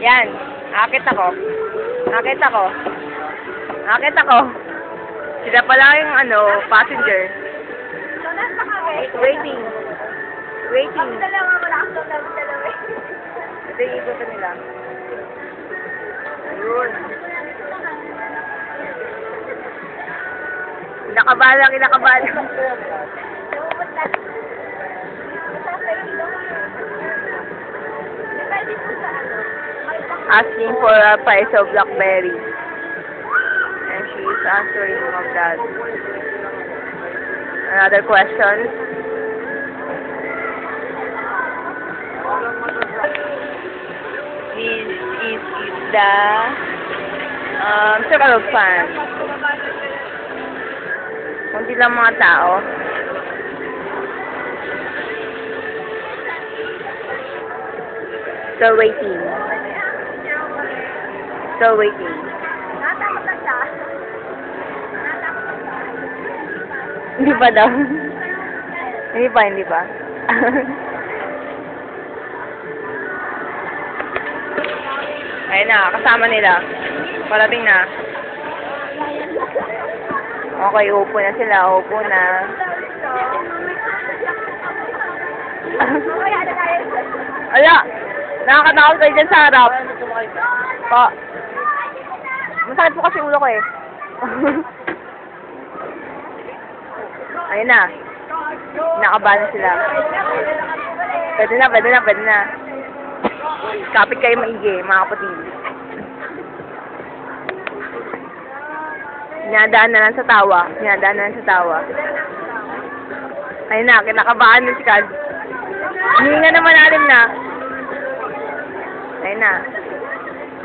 Yan. Akit ako. Akit ako. Akit ako. Sila pala yung passenger. So, nasa kami? Waiting. Waiting. Kami dalawa, malakas daw namin dalawa. Ito yung ikutan nila. Ayun. Kinakabahan, kinakabahan. Napupunta. Depende po sa Asking for a price of blackberry. And she is answering of that. Another question. This is the circle of fans. Kunti lang mga tao. Still waiting. Still waiting. Natakot lang siya. Natakot lang siya. Hindi pa daw. Hindi pa, hindi pa. Ayun na, kasama nila. Parating na. Okay, upo na sila. Upo na. Ala! Nakakatakot kayo dyan sa harap. Pa. Masakit po kasi ulo ko eh. Ayun na. Nakabahan na sila. Pwede na, pwede na, pwede na. Kapit kayo maigi, mga kapatid. Dinadaan na lang sa tawa. Dinadaan na lang sa tawa. Ayun na, kinakabahan na si Kaz. Hininga naman natin na. Ayun na.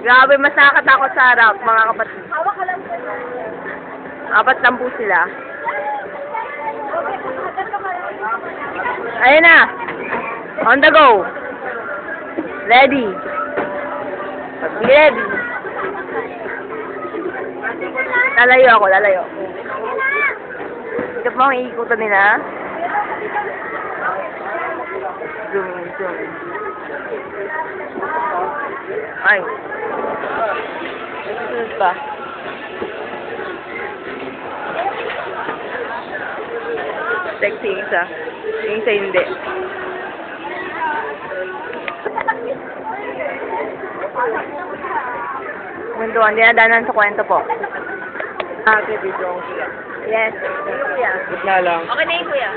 Grabe, mas nakakatakot sa harap, mga kapatid. Hawak ka lang po. Apat lang po sila. Ayun na. On the go. Ready. Be ready. Lalayo ako, lalayo. Ito po ang iikutan nila. Zoom in, zoom in. Ay. Susunod pa. Sexy yung isa. Yung isa hindi. Kwentuhan, dinadanan sa kwento po. Okay, video ko sila. Yes. Kuya. Gitna lang. Okay na yun, kuya.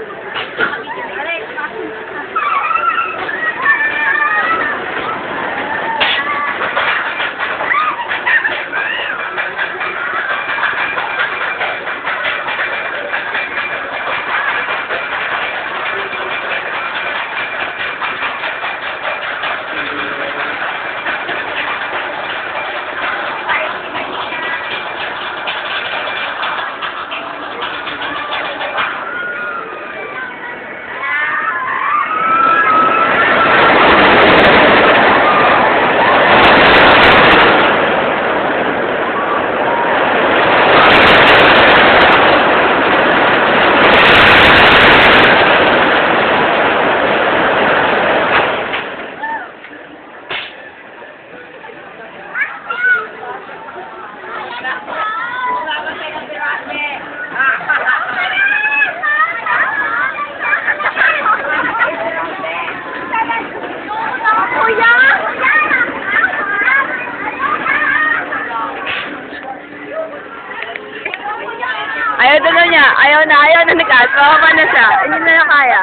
Ayaw na niya. Ayaw na ni Kat. Mababa na siya. Hindi na kaya.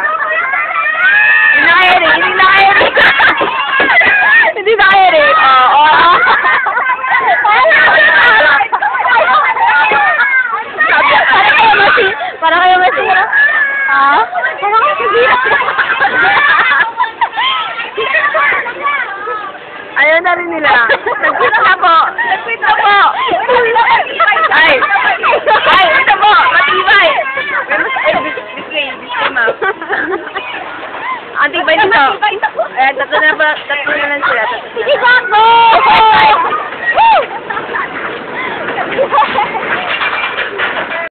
Hindi na kaya rin. Hindi na kaya rin. Hindi na kaya rin. Oo. Para kayo masira. Ha? Para kayo masira. Ayaw na rin nila. Nag-quit na po. Nag-quit na po. Ay. Ay, ito po. Matibay. Display, ma'am. Antibay dito. Tatlo na lang sila. Sige, Bako!